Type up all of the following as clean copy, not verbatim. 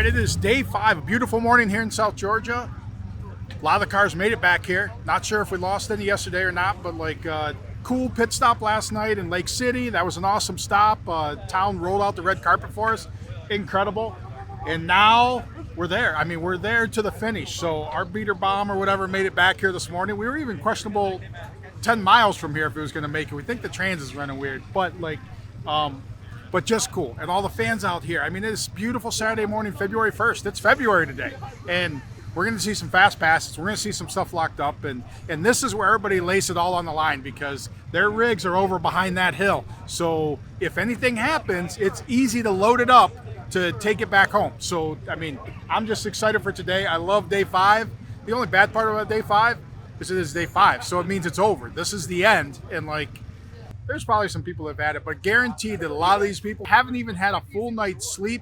it is day 5, a beautiful morning here in South Georgia. A lot of the cars made it back here. Not sure if we lost any yesterday or not, but cool pit stop last night in Lake City. That was an awesome stop. Town rolled out the red carpet for us. Incredible. And now we're there. I mean, we're there to the finish. So our beater bomb or whatever made it back here this morning. We were even questionable 10 miles from here if it was going to make it. We think the trans is running weird, but just cool. And all the fans out here. I mean, it's beautiful Saturday morning, February 1st. It's February today. And we're going to see some fast passes. We're going to see some stuff locked up. And this is where everybody lays it all on the line because their rigs are over behind that hill. So if anything happens, it's easy to load it up to take it back home. So, I mean, I'm just excited for today. I love day 5. The only bad part about day 5 is it is day 5. So it means it's over. This is the end. And there's probably some people that have had it, but guaranteed that a lot of these people haven't even had a full night's sleep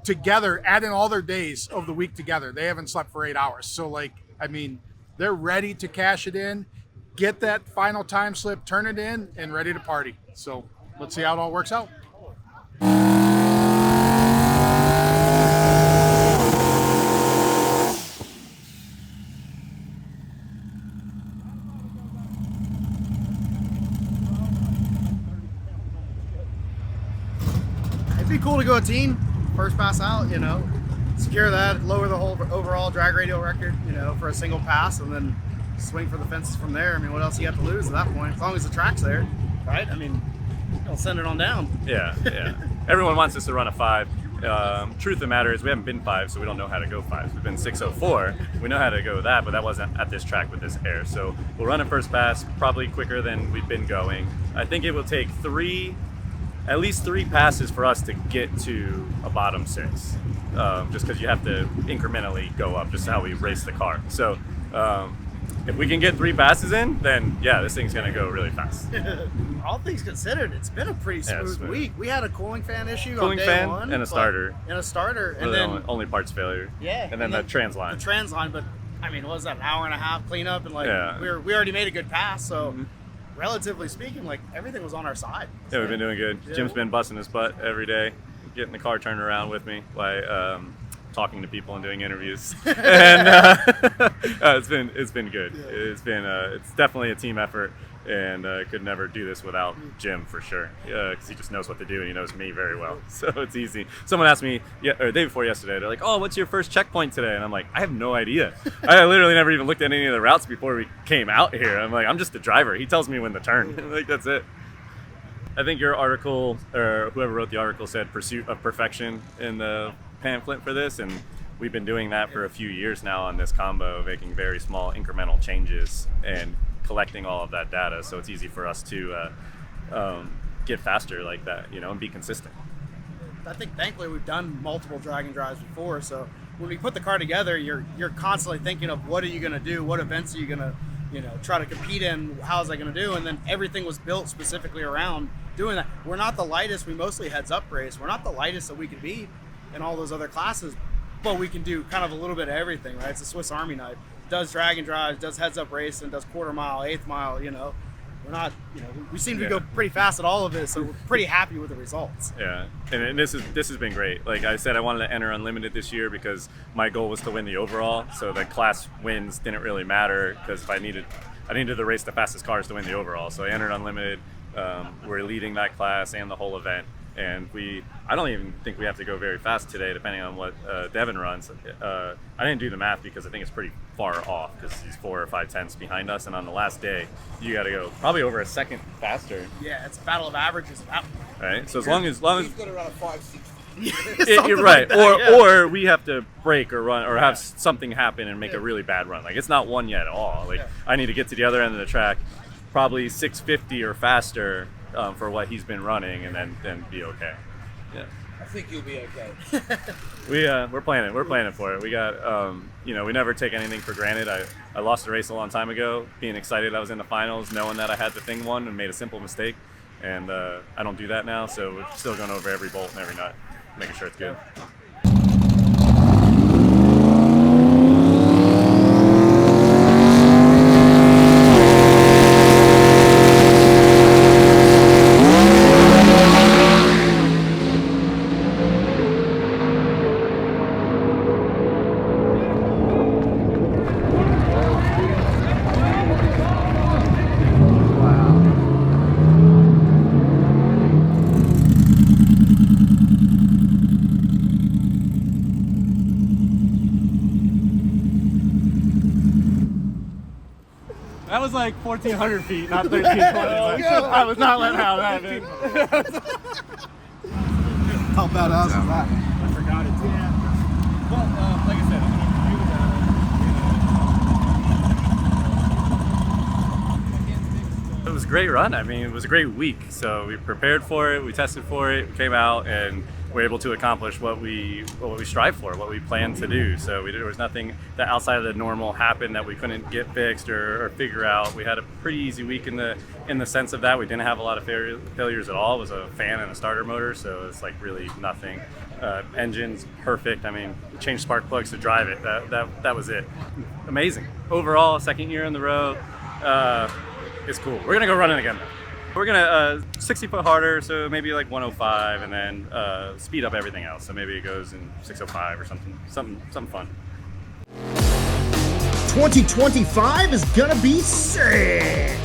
together, adding all their days of the week together. They haven't slept for 8 hours. So they're ready to cash it in, get that final time slip, turn it in, and ready to party. So let's see how it all works out. It'd be cool to go a team, first pass out, secure that, lower the whole overall drag radial record, for a single pass, and then swing for the fences from there. I mean, what else you have to lose at that point? As long as the track's there, right? I mean, they'll send it on down. Yeah. Everyone wants us to run a 5. Truth of the matter is we haven't been 5, so we don't know how to go 5s. We've been 604. We know how to go that, but that wasn't at this track with this air. So we'll run a first pass, probably quicker than we've been going. I think it will take at least 3 passes for us to get to a bottom 6, just because you have to incrementally go up, just how we race the car. So if we can get 3 passes in, then yeah, this thing's gonna go really fast. All things considered, it's been a pretty smooth week. We had a cooling fan issue on day 1. And a starter. And then only parts failure. Yeah. And then the trans line. The trans line, but I mean, what was that, an hour and a half cleanup, and we already made a good pass, so relatively speaking, everything was on our side. Yeah, we've been doing good. Yeah. Jim's been busting his butt every day, getting the car turned around with me, talking to people and doing interviews, and it's been good. Yeah. It's definitely a team effort, and could never do this without Jim for sure, because he just knows what to do and he knows me very well, so it's easy. Someone asked me the day before yesterday, they're like, "Oh, what's your first checkpoint today?" And I'm like, I have no idea. I literally never even looked at any of the routes before we came out here. I'm like, I'm just the driver. He tells me when to turn. That's it. I think your article, or whoever wrote the article, said pursuit of perfection in the pamphlet for this, and we've been doing that for a few years now on this combo, making very small incremental changes and collecting all of that data, so it's easy for us to get faster like that, and be consistent. I think thankfully we've done multiple drag and drives before, so when we put the car together, you're constantly thinking of what are you going to do, what events are you going to try to compete in, how's that going to do, and then everything was built specifically around doing that. We're not the lightest, we mostly heads up race, we're not the lightest that we can be in all those other classes, but we can do kind of a little bit of everything, right? It's a Swiss Army knife. Does drag and drives, does heads up race, and does quarter mile, 1/8 mile, we're not, we seem to go pretty fast at all of it, so we're pretty happy with the results. Yeah, and this has been great. Like I said, I wanted to enter Unlimited this year because my goal was to win the overall, so the class wins didn't really matter, because if I needed to race the fastest cars to win the overall, so I entered Unlimited. We're leading that class and the whole event, and I don't even think we have to go very fast today, depending on what Devin runs. I didn't do the math because I think it's pretty far off, because he's 4 or 5 tenths behind us, and on the last day you got to go probably over a second faster. Yeah, it's a battle of averages. Right, so as long as he's got around a 5.60. You're right, like that, or we have to break or run or have something happen and make a really bad run. It's not one yet at all. I need to get to the other end of the track, probably 650 or faster for what he's been running, and then be okay. Yeah, I think you'll be okay. We're planning for it. We got we never take anything for granted. I lost a race a long time ago, being excited I was in the finals, knowing that I had the thing won and made a simple mistake, and I don't do that now. So we're still going over every bolt and every nut, making sure it's good. That was like 1,400 feet, not 1,320. I was not letting out that, man. How badass is that? I forgot it too. Yeah. Well, like I said, I'm going to review that. It was a great run. I mean, it was a great week. So we prepared for it, we tested for it, we came out, and we were able to accomplish what we strive for, what we planned to do. So there was nothing that outside of the normal happened that we couldn't get fixed or figure out. We had a pretty easy week in the sense of that we didn't have a lot of failures at all. It was a fan and a starter motor, so it's like really nothing. Engine's perfect. I mean, changed spark plugs to drive it. That was it. Amazing. Overall, second year on the road. It's cool. We're gonna go running again. We're gonna 60 foot harder, so maybe like 105, and then speed up everything else. So maybe it goes in 605 or something fun. 2025 is gonna be sick!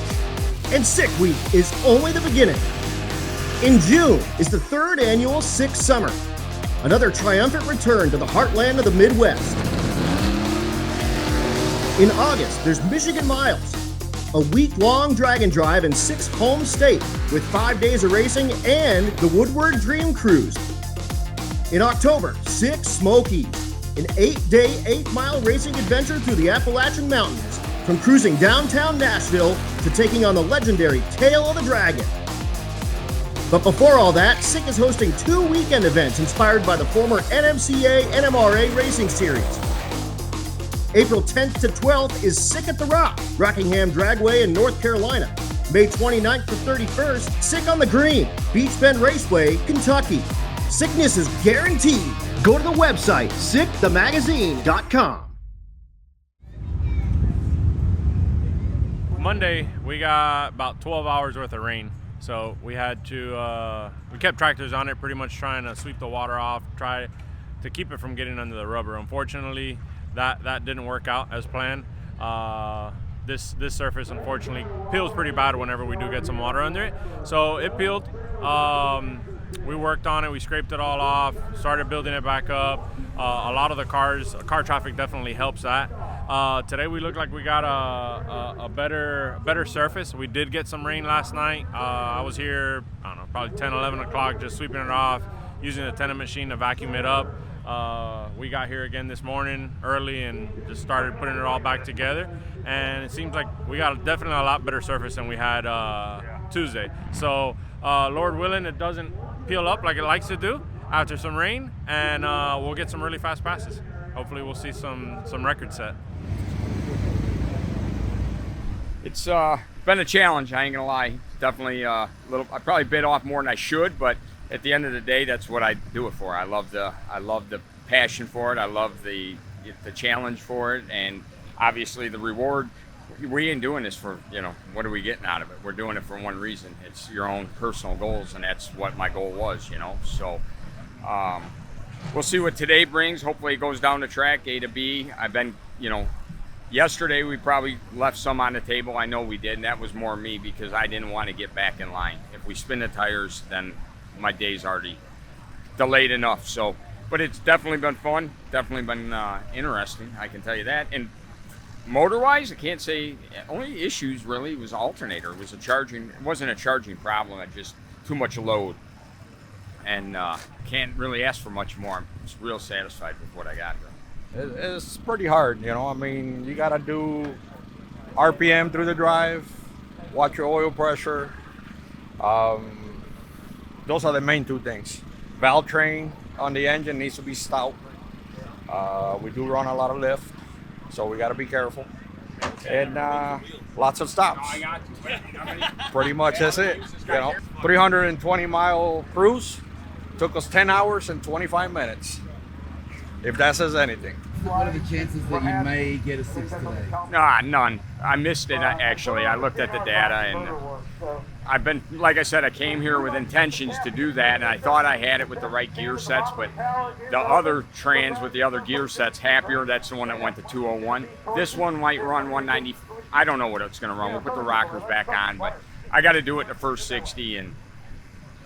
And Sick Week is only the beginning. In June is the 3rd annual Sick Summer, another triumphant return to the heartland of the Midwest. In August, there's Michigan Miles, a week-long drag and drive in Sick's home state with 5 days of racing and the Woodward Dream Cruise. In October, Sick Smokies, an 8-day, 8-mile racing adventure through the Appalachian Mountains, from cruising downtown Nashville to taking on the legendary Tail of the Dragon. But before all that, Sick is hosting 2 weekend events inspired by the former NMCA NMRA racing series. April 10th to 12th is Sick at the Rock, Rockingham Dragway in North Carolina. May 29th to 31st, Sick on the Green, Beach Bend Raceway, Kentucky. Sickness is guaranteed. Go to the website, sickthemagazine.com. Monday, we got about 12 hours worth of rain. So we had to, we kept tractors on it, pretty much trying to sweep the water off, try to keep it from getting under the rubber. Unfortunately, that didn't work out as planned. This surface unfortunately peels pretty bad whenever we do get some water under it. So it peeled. We worked on it, we scraped it all off, started building it back up. A lot of the car traffic definitely helps that. Today we look like we got a better surface. We did get some rain last night. I was here, I don't know, probably 10, 11 o'clock, just sweeping it off, using the tenant machine to vacuum it up. We got here again this morning early and just started putting it all back together. And it seems like we got definitely a lot better surface than we had Tuesday. So Lord willing, it doesn't peel up like it likes to do after some rain, and we'll get some really fast passes. Hopefully we'll see some records set. It's been a challenge, I ain't gonna lie. Definitely I probably bit off more than I should, but at the end of the day, that's what I do it for. I love the passion for it. I love the challenge for it, and obviously the reward. We ain't doing this for, what are we getting out of it? We're doing it for one reason. It's your own personal goals, and that's what my goal was, So we'll see what today brings. Hopefully it goes down the track, A to B. I've been, yesterday we probably left some on the table. I know we did, and that was more me because I didn't want to get back in line. If we spin the tires, then my day's already delayed enough. So, but it's definitely been fun, definitely been interesting, I can tell you that. And motor-wise, I can't say, only issues really was alternator. It wasn't a charging problem, it just too much load. And can't really ask for much more. I'm just real satisfied with what I got here. It's pretty hard, I mean, you gotta do RPM through the drive, watch your oil pressure. Those are the main two things. Valve train on the engine needs to be stout. We do run a lot of lift, so we got to be careful. And lots of stops. Pretty much that's it. 320-mile cruise took us 10 hours and 25 minutes, if that says anything. What are the chances that you may get a 6 today? Nah, none. I missed it, actually. I looked at the data, and I've been, like I said, I came here with intentions to do that, and I thought I had it with the right gear sets, but the other trans with the other gear sets, Happier, that's the one that went to 201. This one might run 190. I don't know what it's going to run. We'll put the rockers back on, but I got to do it the first 60, and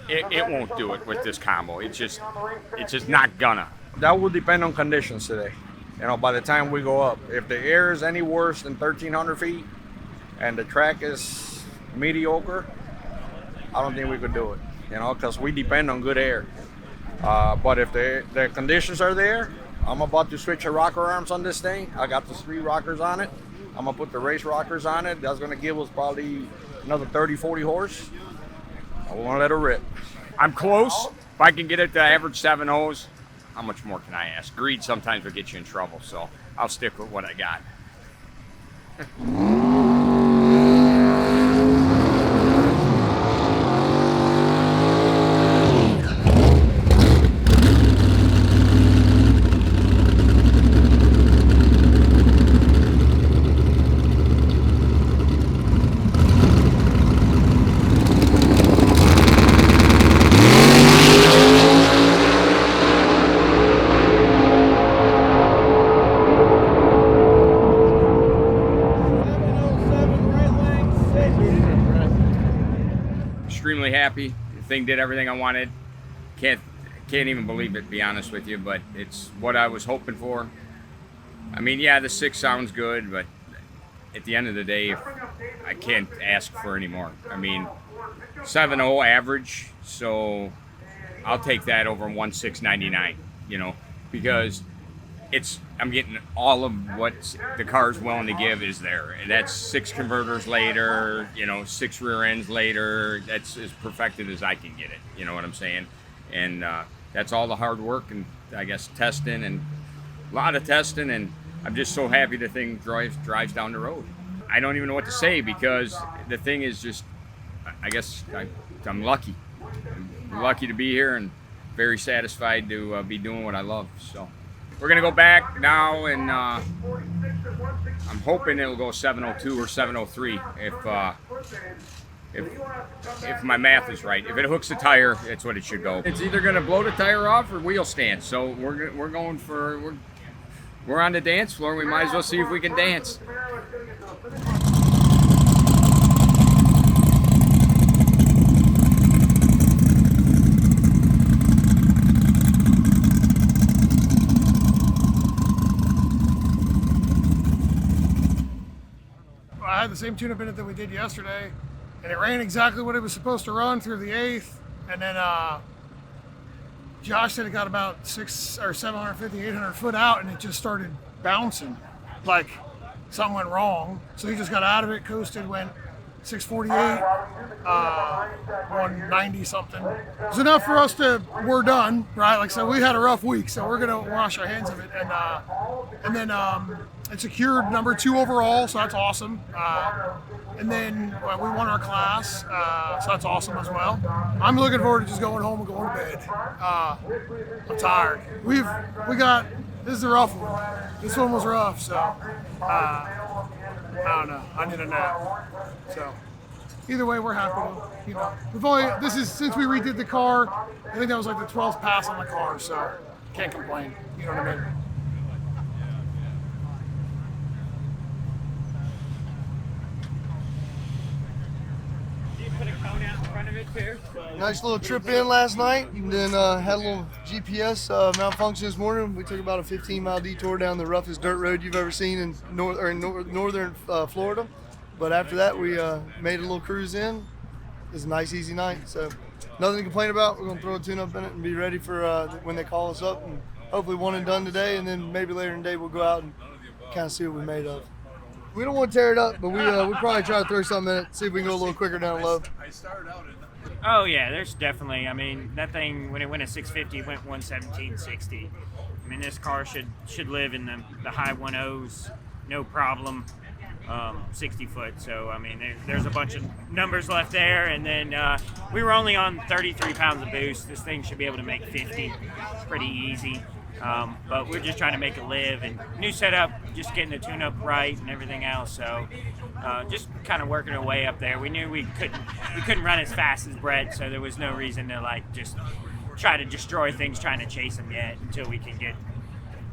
it won't do it with this combo. It's just not gonna. That will depend on conditions today. By the time we go up, if the air is any worse than 1,300 feet and the track is mediocre, I don't think we could do it, you know, because we depend on good air. But if the conditions are there, I'm about to switch the rocker arms on this thing. I got the 3 rockers on it. I'm gonna put the race rockers on it. That's gonna give us probably another 30, 40 horse. I wanna let it rip. I'm close. If I can get it to average 7.0s, how much more can I ask? Greed sometimes will get you in trouble, so I'll stick with what I got. Extremely happy. The thing did everything I wanted. Can't even believe it, to be honest with you, but it's what I was hoping for. I mean, yeah, the 6 sounds good, but at the end of the day, I can't ask for any more. I mean, 7.0 average, so I'll take that over 1.699, you know, because I'm getting all of what the car's willing to give is there. And that's 6 converters later, you know, 6 rear ends later. That's as perfected as I can get it. You know what I'm saying? And that's all the hard work and I guess testing and a lot of testing. And I'm just so happy the thing drives down the road. I don't even know what to say because the thing is just, I guess I'm lucky. I'm lucky to be here and very satisfied to be doing what I love. So. We're gonna go back now, and I'm hoping it'll go 7.02 or 7.03 if my math is right. If it hooks the tire, it's what it should go. It's either gonna blow the tire off or wheel stand. So we're going for we're on the dance floor. We might as well see if we can dance. I had the same tune-up in it that we did yesterday, and it ran exactly what it was supposed to run through the 8th. And then Josh said it got about 750, 800 foot out, and it just started bouncing, like something went wrong. So he just got out of it, coasted, went 648, 190 something. It's enough for us we're done, right? Like, so we had a rough week, so we're gonna wash our hands of it. And then it secured number 2 overall, so that's awesome. And then we won our class, so that's awesome as well. I'm looking forward to just going home and going to bed. I'm tired. This is a rough one. This one was rough, so I don't know. I need a nap. So either way, we're happy to, since we redid the car, I think that was like the 12th pass on the car, so can't complain. You know what I mean? Nice little trip in last night, and then had a little GPS malfunction this morning. We took about a 15-mile detour down the roughest dirt road you've ever seen in northern Florida. But after that, we made a little cruise in. It was a nice, easy night. So nothing to complain about. We're going to throw a tune-up in it and be ready for when they call us up. And hopefully one and done today, and then maybe later in the day we'll go out and kind of see what we're made of. We don't want to tear it up, but we probably try to throw something in it, see if we can go a little quicker down low. Oh yeah, there's definitely. I mean, that thing when it went at 650, it went 117.60. I mean, this car should live in the high 1.0s, no problem. 60 foot. So I mean, there's a bunch of numbers left there, and then we were only on 33 pounds of boost. This thing should be able to make 50. It's pretty easy. But we're just trying to make it live, and new setup, just getting the tune-up right and everything else. So just kind of working our way up there. We knew we couldn't run as fast as Brett, so there was no reason to like just try to destroy things trying to chase him yet until we can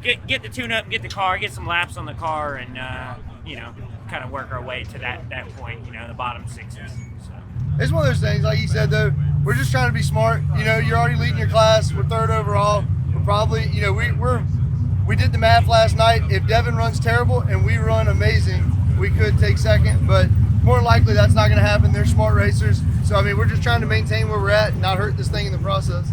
get the tune-up, get the car, get some laps on the car, and kind of work our way to that point. The bottom 6s. So. It's one of those things, like you said though. We're just trying to be smart. You're already leading your class. We're 3rd overall. Probably, we did the math last night. If Devin runs terrible and we run amazing, we could take 2nd. But more than likely that's not going to happen. They're smart racers. So, I mean, we're just trying to maintain where we're at and not hurt this thing in the process.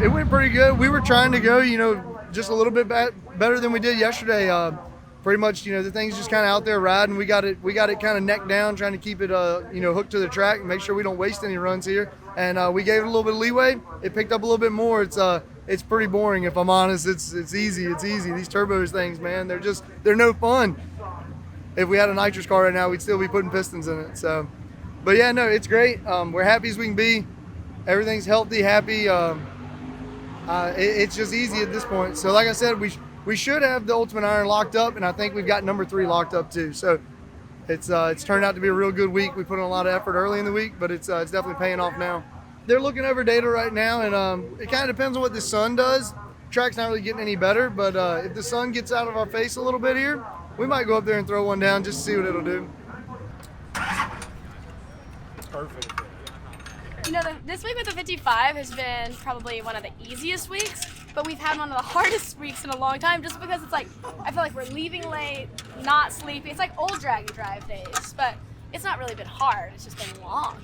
It went pretty good. We were trying to go, you know, just a little bit better than we did yesterday. Pretty much, you know, the thing's just kind of out there riding. We got it kind of neck down, trying to keep it, you know, hooked to the track and make sure we don't waste any runs here. And we gave it a little bit of leeway. It picked up a little bit more. It's pretty boring, if I'm honest. It's easy. It's easy. These turbos things, man, they're no fun. If we had a nitrous car right now, we'd still be putting pistons in it. So, but yeah, no, it's great. We're happy as we can be. Everything's healthy, happy. It's just easy at this point. So like I said, we should have the Ultimate Iron locked up, and I think we've got number 3 locked up too. So it's turned out to be a real good week. We put in a lot of effort early in the week, but it's definitely paying off now. They're looking over data right now, and it kind of depends on what the sun does. Track's not really getting any better, but if the sun gets out of our face a little bit here, we might go up there and throw one down just to see what it'll do. Perfect. You know, this week with the 55 has been probably one of the easiest weeks, but we've had one of the hardest weeks in a long time just because it's like, I feel like we're leaving late, not sleeping. It's like old drag and drive days, but it's not really been hard. It's just been long.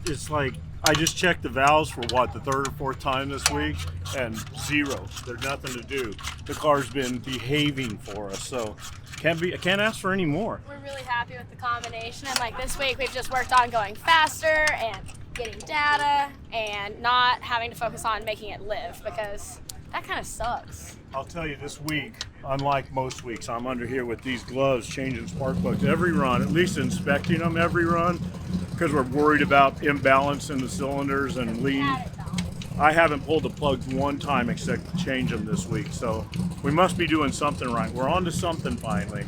It's like, I just checked the valves for what, the 3rd or 4th time this week, and 0. There's nothing to do. The car's been behaving for us, so I can't ask for any more. We're really happy with the combination, and like this week we've just worked on going faster and getting data and not having to focus on making it live, because that kind of sucks. I'll tell you, this week, unlike most weeks, I'm under here with these gloves, changing spark plugs every run, at least inspecting them every run, because we're worried about imbalance in the cylinders and lead. I haven't pulled the plugs one time except to change them this week, so we must be doing something right. We're on to something finally.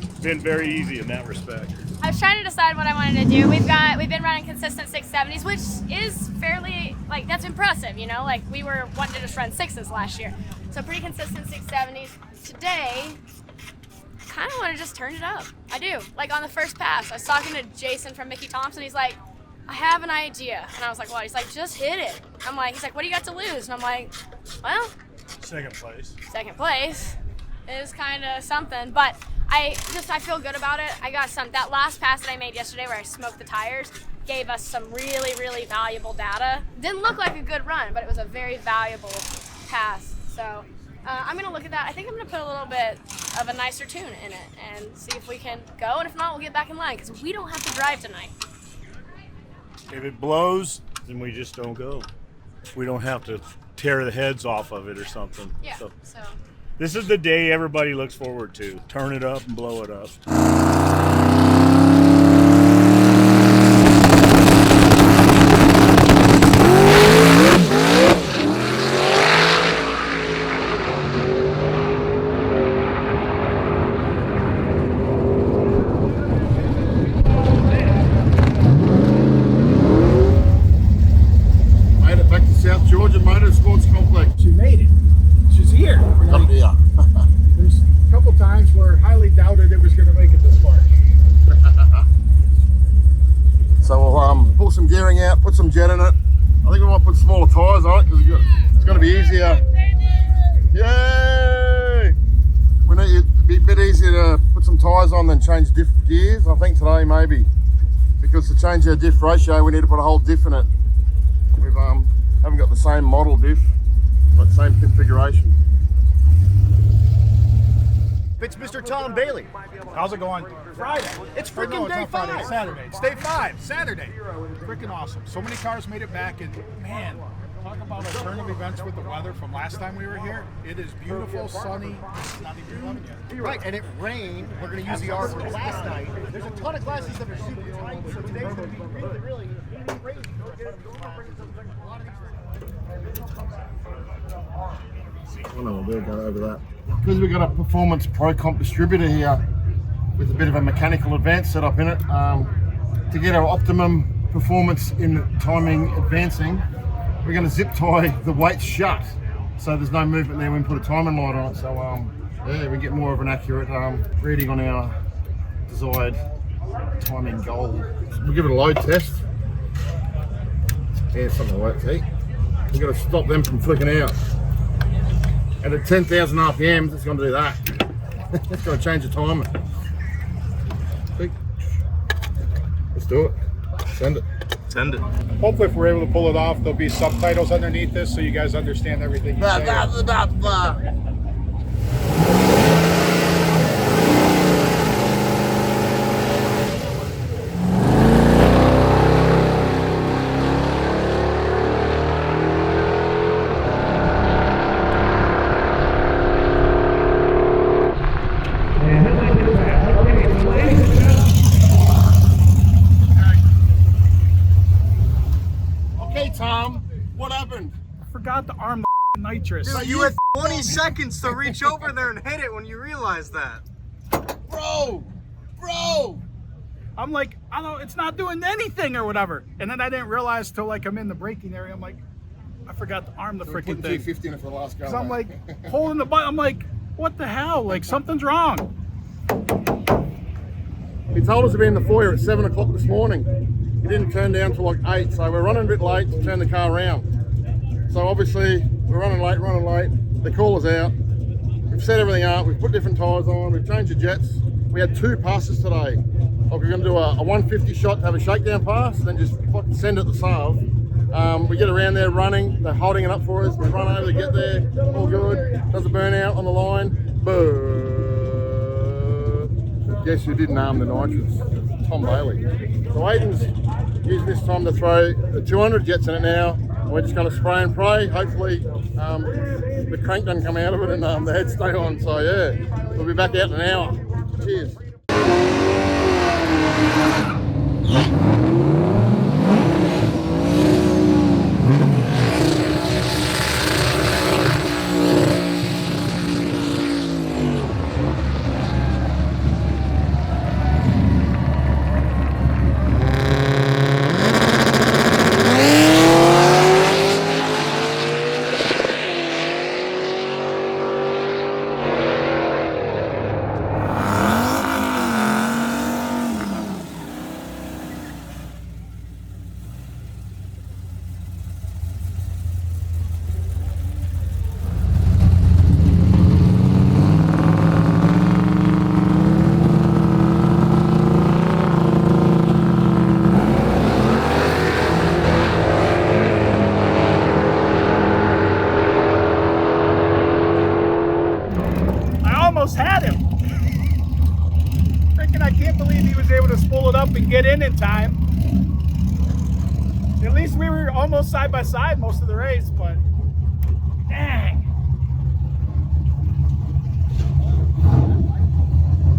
It's been very easy in that respect. I was trying to decide what I wanted to do. We've been running consistent 670s, which is fairly, like, that's impressive, you know? Like, we were wanting to just run 6s last year. So pretty consistent 670s. Today, I kind of want to just turn it up. I do. Like, on the first pass, I was talking to Jason from Mickey Thompson. He's like, I have an idea. And I was like, what? He's like, just hit it. I'm like, he's like, what do you got to lose? And I'm like, well, second place. Second place is kind of something, but I feel good about it. I got that last pass that I made yesterday where I smoked the tires gave us some really, really valuable data. Didn't look like a good run, but it was a very valuable pass. So I'm gonna look at that. I think I'm gonna put a little bit of a nicer tune in it and see if we can go, and if not, we'll get back in line because we don't have to drive tonight. If it blows, then we just don't go. We don't have to tear the heads off of it or something. Yeah, so. This is the day everybody looks forward to. Turn it up and blow it up. Made it back to South Georgia Motorsports Complex. She made it. She's here. Up here. There's a couple times where highly doubted it was going to make it this far. So we'll pull some gearing out, put some jet in it. I think we might put smaller tyres on it because it's going to be easier. Yay! We need it to be a bit easier to put some tyres on than change diff gears. I think today maybe, because to change our diff ratio we need to put a whole diff in it. We haven't got the same model diff, but same configuration. It's Mr. Tom Bailey. How's it going? Friday. It's freaking No, it's day not Friday, 5. it's Saturday. It's day 5, Saturday. Freaking awesome. So many cars made it back, and man, talk about a turn of events with the weather from last time we were here. It is beautiful, sunny. It's not even 11 yet. Right, and it rained. We're going to use the R for last night. There's a ton of classes that are super tight, so today's going to be really, really crazy. Oh no, we'll go over that. Because we've got a Performance Pro Comp distributor here with a bit of a mechanical advance set up in it, to get our optimum performance in timing advancing, we're going to zip tie the weights shut so there's no movement there when we put a timing light on it. So yeah, we get more of an accurate reading on our desired timing goal. We'll give it a load test. Yeah, something like that, see? We've got to stop them from flicking out. And at 10,000 RPMs, it's going to do that. It's going to change the timer. See? Let's do it. Send it. Send it. Hopefully, if we're able to pull it off, there'll be subtitles underneath this so you guys understand everything you say. Okay, Tom, what happened? I forgot to arm the nitrous. Dude, you had 20 seconds to reach over there and hit it when you realized that. Bro! I'm like, I don't know, it's not doing anything or whatever. And then I didn't realize till like I'm in the braking area. I'm like, I forgot to arm the freaking thing. 250 in it for the last go. So I'm like holding the button. I'm like, what the hell? Like something's wrong. He told us to be in the foyer at 7 o'clock this morning. He didn't turn down till like 8, so we're running a bit late to turn the car around. So obviously we're running late. They call us out. We've set everything up. We've put different tyres on. We've changed the jets. We had 2 passes today. Like we're going to do a 150 shot to have a shakedown pass, and then just fucking send it to South. We get around there running. They're holding it up for us. We run over, get there, all good. Does a burnout on the line. Guess who didn't arm the nitrous? Tom Bailey. So Aiden's using this time to throw the 200 jets in it now. We're just going to spray and pray. Hopefully the crank doesn't come out of it and the heads stay on. So yeah, we'll be back out in an hour. Cheers. Had him. Freaking, I can't believe he was able to spool it up and get in time. At least we were almost side by side most of the race, but dang.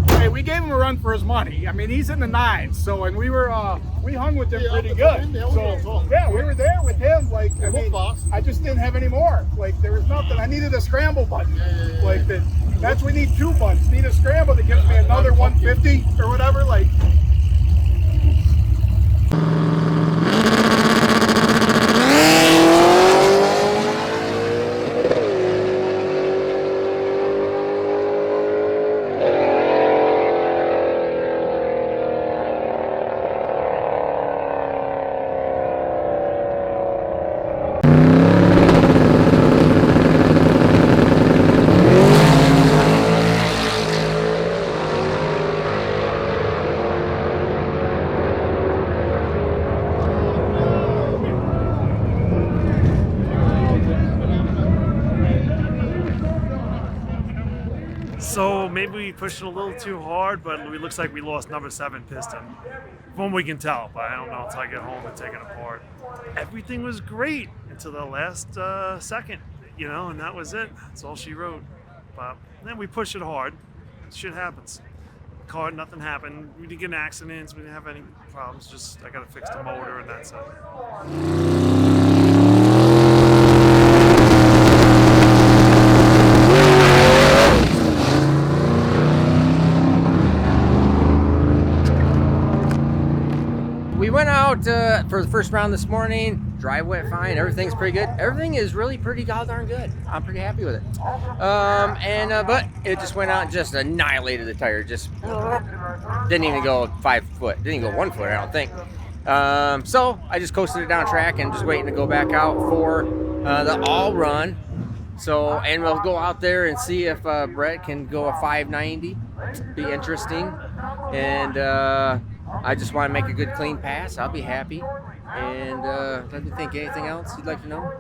Hey, we gave him a run for his money. I mean, he's in the 9s, so, and we were we hung with him pretty good. So yeah, we were there with him. Like, I mean, I just didn't have any more. Like, there was nothing. I needed a scramble button. Like that. That's we need 2 buttons. Need a scramble that gives me another 150 or whatever. Like. So maybe we pushed it a little too hard, but it looks like we lost number 7 piston. From what we can tell, but I don't know until I get home and take it apart. Everything was great until the last second, you know, and that was it. That's all she wrote. But then we pushed it hard. Shit happens. Car, nothing happened. We didn't get in accidents. We didn't have any problems. Just I got to fix the motor and that's it. We went out for the first round this morning. drive went fine. Everything's pretty good. Everything is really pretty goddamn good. I'm pretty happy with it. But it just went out and just annihilated the tire. Just didn't even go 5 foot. Didn't even go 1 foot, I don't think. So I just coasted it down track and just waiting to go back out for the all run. So, and we'll go out there and see if Brett can go a 590. Be interesting. And I just want to make a good clean pass. I'll be happy. And let me think, anything else you'd like to know?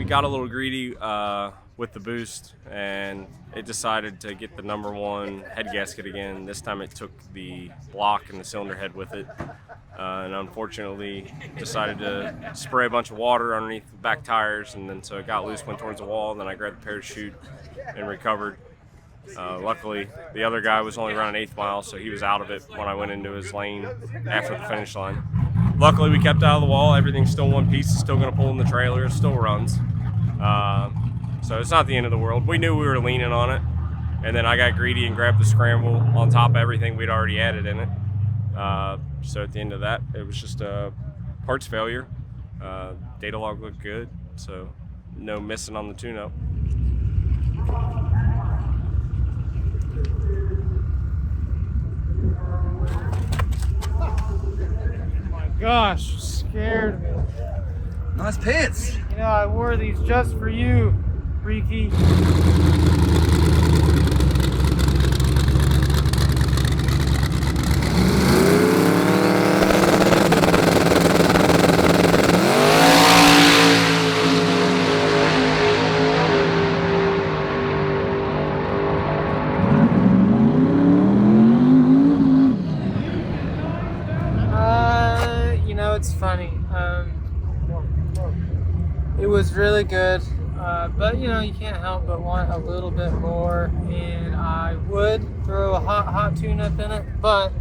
we got a little greedy with the boost, and it decided to get the #1 head gasket again. This time it took the block and the cylinder head with it, and unfortunately decided to spray a bunch of water underneath the back tires, and then so it got loose, went towards the wall, and then I grabbed the parachute and recovered. Luckily, the other guy was only running 1/8 mile, so he was out of it when I went into his lane after the finish line. Luckily, we kept out of the wall. Everything's still one piece. It's still going to pull in the trailer. It still runs. So it's not the end of the world. We knew we were leaning on it, and then I got greedy and grabbed the scramble on top of everything we'd already added in it. So at the end of that, it was just a parts failure. Data log looked good, so no missing on the tune-up. Gosh, scared me. Nice pants. You know, I wore these just for you, Freaky. It's funny. It was really good, but you know, you can't help but want a little bit more, and I would throw a hot tune-up in it, but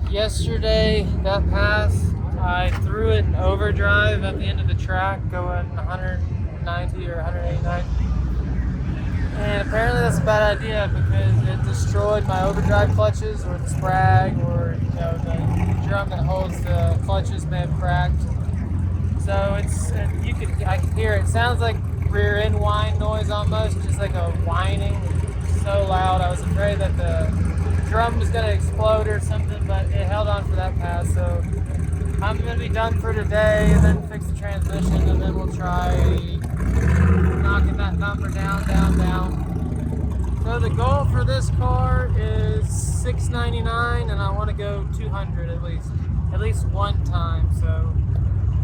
yesterday, that pass, I threw it in overdrive at the end of the track, going 190 or 189, and apparently that's a bad idea because it destroyed my overdrive clutches, or the sprag, or you know, the drum that holds the clutches may have cracked. So I can hear it. It sounds like rear end whine noise almost, just like a whining. It's so loud. I was afraid that the drum was gonna explode or something, but it held on for that pass. So I'm gonna be done for today, and then fix the transmission, and then we'll try knocking that number down. So the goal for this car is $699, and I want to go 200 at least one time. So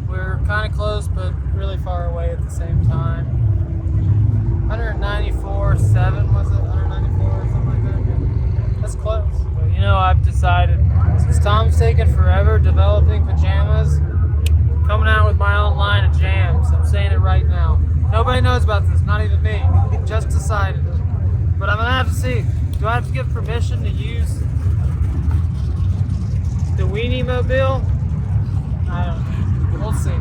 we're kind of close, but really far away at the same time. 194.7 was it? 194 or something like that. Yeah. That's close. But you know, I've decided since Tom's taken forever developing pajamas, coming out with my own line of jams. I'm saying it right now. Nobody knows about this, not even me. Just decided it. But I'm gonna have to see. Do I have to give permission to use the Weenie Mobile? I don't know. We'll see.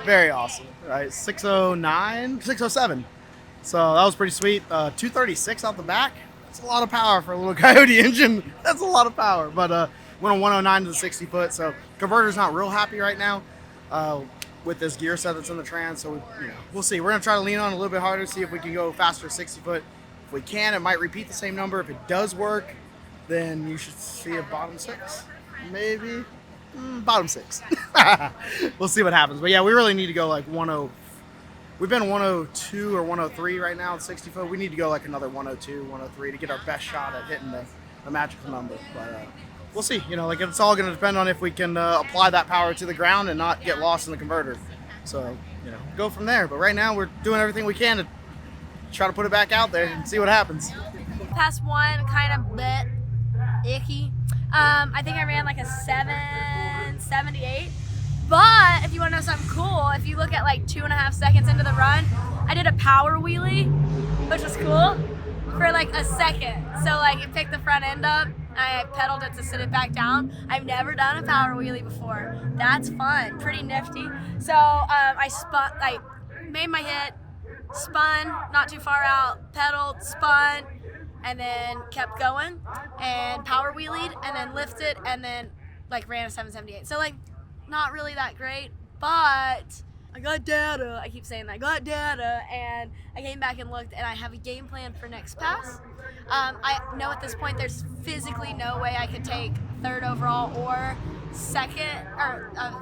Very awesome, right? 609, 607. So that was pretty sweet. 236 out the back. That's a lot of power for a little Coyote engine. That's a lot of power. But went on 109 to the 60 foot. So converter's not real happy right now with this gear set that's in the trans. So we'll see. We're gonna try to lean on a little bit harder, see if we can go faster 60 foot. If we can, it might repeat the same number. If it does work, then you should see a bottom 6, maybe. Bottom 6. We'll see what happens. But yeah, we really need to go like 10. We've been 102 or 103 right now at 60 foot. We need to go like another 102, 103 to get our best shot at hitting the magical number. But we'll see. Like it's all going to depend on if we can apply that power to the ground and not get lost in the converter. So go from there. But right now we're doing everything we can to try to put it back out there and see what happens. Past one, kind of bit icky. I think I ran like a 7:78. But if you want to know something cool, if you look at like 2.5 seconds into the run, I did a power wheelie, which was cool, for like a second. So like it picked the front end up, I pedaled it to sit it back down. I've never done a power wheelie before. That's fun, pretty nifty. So I made my hit, spun, not too far out, pedaled, spun, and then kept going, and power wheelied, and then lifted, and then like ran a 7:78. So like, not really that great, but I got data. I keep saying that. I got data, and I came back and looked, and I have a game plan for next pass. I know at this point there's physically no way I could take 3rd overall or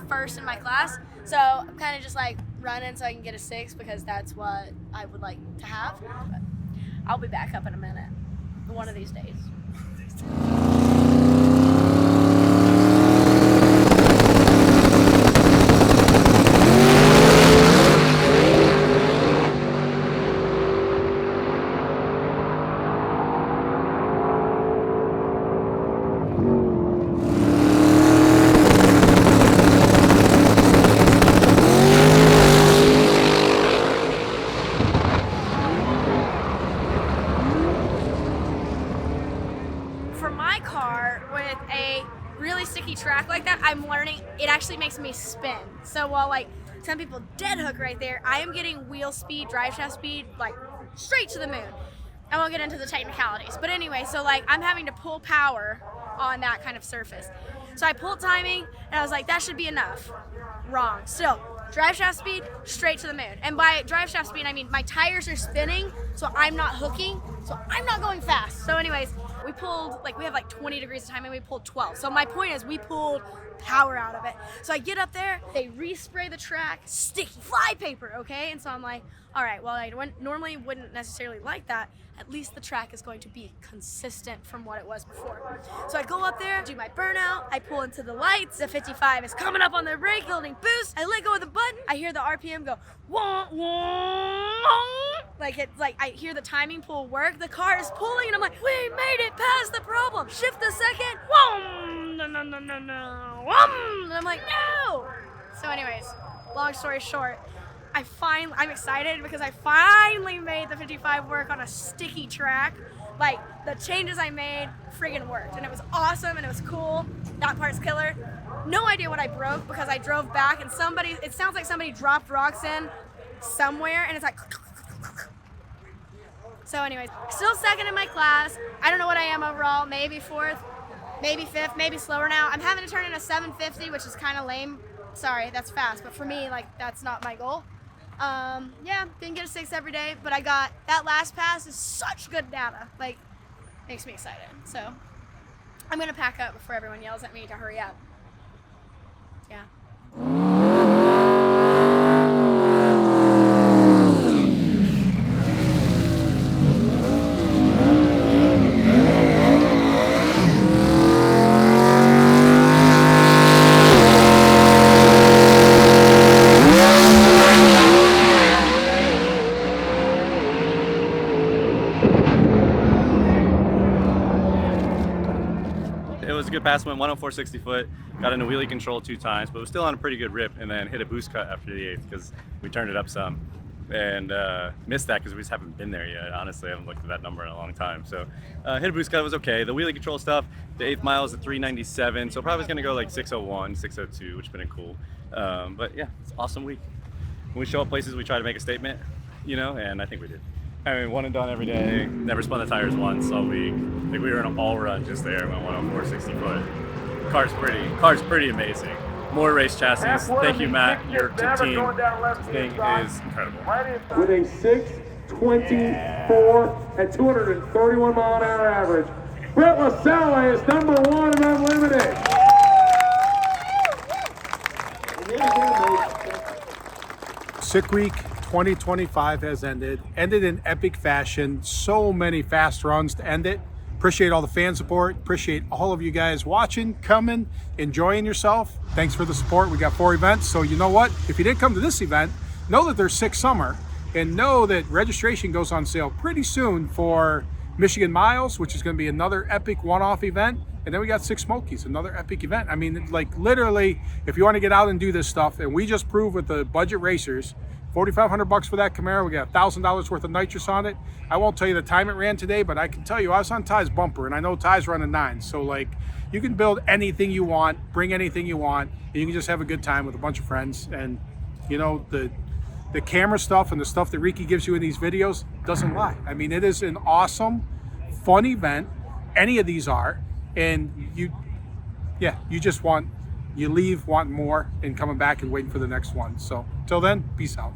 first in my class. So I'm kind of just like running so I can get a 6 because that's what I would like to have. But I'll be back up in a minute, one of these days. Track like that, I'm learning it actually makes me spin. So while like some people dead hook right there, I am getting wheel speed, drive shaft speed, like straight to the moon. I won't get into the technicalities, but anyway, so like I'm having to pull power on that kind of surface. So I pulled timing and I was like, that should be enough. Wrong. Still, drive shaft speed, straight to the moon. And by drive shaft speed, I mean my tires are spinning, so I'm not hooking, so I'm not going fast. So anyways, we pulled, like we have like 20 degrees of timing, we pulled 12. So my point is we pulled power out of it. So I get up there, they respray the track, sticky, fly paper, okay? And so I'm like, all right, well, I normally wouldn't necessarily like that. At least the track is going to be consistent from what it was before. So I go up there, do my burnout, I pull into the lights, the 55 is coming up on the brake, holding boost, I let go of the button, I hear the RPM go, wah, wah, wah. Like it's like I hear the timing pull work, the car is pulling, and I'm like, we made it past the problem. Shift the second, whom, no, no, no, no, no, whum, and I'm like, no. So anyways, long story short, I'm excited because I finally made the 55 work on a sticky track. Like, the changes I made friggin' worked, and it was awesome, and it was cool. That part's killer. No idea what I broke because I drove back, and it sounds like somebody dropped rocks in somewhere, and it's like, so anyways, still second in my class. I don't know what I am overall, maybe 4th, maybe 5th, maybe slower now. I'm having to turn in a 750, which is kind of lame. Sorry, that's fast, but for me, like, that's not my goal. Yeah, didn't get a 6 every day, but I got that last pass is such good data. Like, makes me excited. So I'm gonna pack up before everyone yells at me to hurry up. Yeah. Pass went 104 60 foot, got into wheelie control 2 times, but was still on a pretty good rip, and then hit a boost cut after the 8th because we turned it up some, and missed that because we just haven't been there yet. Honestly, I haven't looked at that number in a long time. So hit a boost cut, was okay. The wheelie control stuff, the 8th mile is at 397, so probably was gonna go like 601, 602, which would have been cool. But yeah, it's an awesome week. when we show up places, we try to make a statement, you know, and I think we did. I mean, one and done every day. Never spun the tires once all week. I think we were in an all run just there. Went 104 60 foot. Car's pretty amazing. More race chassis. Thank you, Matt. Your team. This thing is incredible. With a 6:24 at 231 mile an hour average, Brett LaSala is number 1 in Unlimited. Sick Week 2025 has ended in epic fashion. So many fast runs to end it. Appreciate all the fan support. Appreciate all of you guys watching, coming, enjoying yourself. Thanks for the support. We got 4 events, so you know what? If you didn't come to this event, know that there's 6 summer, and know that registration goes on sale pretty soon for Michigan Miles, which is going to be another epic one-off event. And then we got 6 Smokies, another epic event. I mean, like literally, if you want to get out and do this stuff, and we just proved with the budget racers, $4,500 for that Camaro. We got $1,000 worth of nitrous on it. I won't tell you the time it ran today, but I can tell you I was on Ty's bumper, and I know Ty's running 9. So like, you can build anything you want, bring anything you want, and you can just have a good time with a bunch of friends. And you know, the camera stuff and the stuff that Ricky gives you in these videos doesn't lie. I mean, it is an awesome, fun event. Any of these are, and you leave wanting more and coming back and waiting for the next one. So till then, peace out.